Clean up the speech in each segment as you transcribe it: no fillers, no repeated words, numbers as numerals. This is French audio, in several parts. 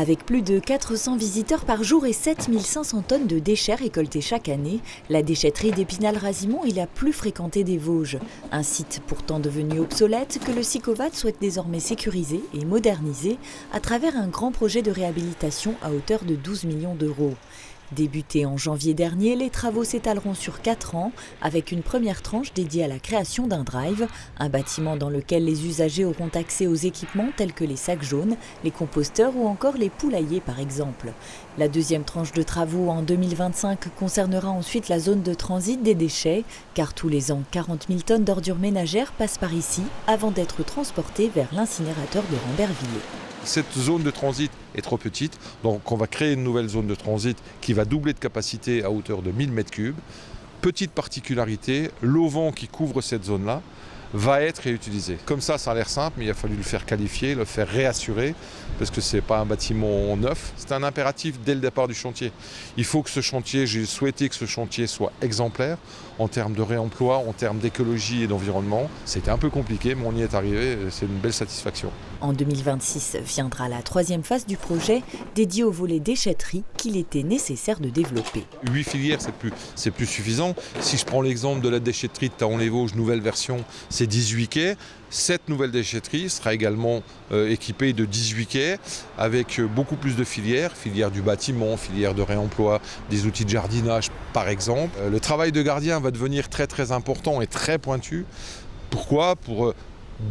Avec plus de 400 visiteurs par jour et 7500 tonnes de déchets récoltés chaque année, la déchetterie d'Épinal-Razimont est la plus fréquentée des Vosges. Un site pourtant devenu obsolète que le Sicovad souhaite désormais sécuriser et moderniser à travers un grand projet de réhabilitation à hauteur de 12 millions d'euros. Débutés en janvier dernier, les travaux s'étaleront sur 4 ans, avec une première tranche dédiée à la création d'un drive, un bâtiment dans lequel les usagers auront accès aux équipements tels que les sacs jaunes, les composteurs ou encore les poulaillers par exemple. La deuxième tranche de travaux en 2025 concernera ensuite la zone de transit des déchets, car tous les ans, 40 000 tonnes d'ordures ménagères passent par ici avant d'être transportées vers l'incinérateur de Rambervillers. Cette zone de transit est trop petite, donc on va créer une nouvelle zone de transit qui va doubler de capacité à hauteur de 1000 m3. Petite particularité, l'auvent qui couvre cette zone-là va être réutilisé. Comme ça a l'air simple, mais il a fallu le faire qualifier, le faire réassurer, parce que ce n'est pas un bâtiment neuf. C'est un impératif dès le départ du chantier. Il faut que ce chantier, j'ai souhaité que ce chantier soit exemplaire en termes de réemploi, en termes d'écologie et d'environnement. C'était un peu compliqué, mais on y est arrivé, c'est une belle satisfaction. En 2026 viendra la troisième phase du projet, dédiée au volet déchetterie qu'il était nécessaire de développer. 8 filières, c'est plus suffisant. Si je prends l'exemple de la déchetterie de Thaon-les-Vosges, nouvelle version, c'est 18 quais. Cette nouvelle déchetterie sera également équipée de 18 quais avec beaucoup plus de filières du bâtiment, filières de réemploi, des outils de jardinage par exemple. Le travail de gardien va devenir très très important et très pointu. Pourquoi ? Pour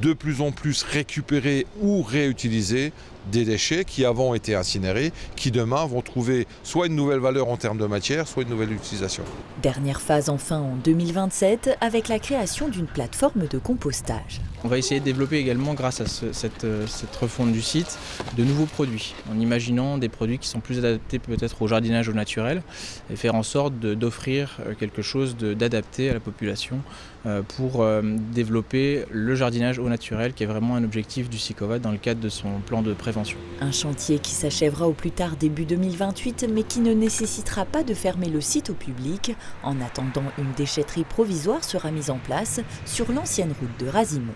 de plus en plus récupérer ou réutiliser des déchets qui avant étaient incinérés, qui demain vont trouver soit une nouvelle valeur en termes de matière, soit une nouvelle utilisation. Dernière phase enfin en 2027 avec la création d'une plateforme de compostage. On va essayer de développer également, grâce à cette refonte du site, de nouveaux produits, en imaginant des produits qui sont plus adaptés peut-être au jardinage au naturel, et faire en sorte d'offrir quelque chose d'adapté à la population pour développer le jardinage au naturel, qui est vraiment un objectif du Sicovad dans le cadre de son plan de prévention. Un chantier qui s'achèvera au plus tard début 2028, mais qui ne nécessitera pas de fermer le site au public. En attendant, une déchetterie provisoire sera mise en place sur l'ancienne route de Razimont.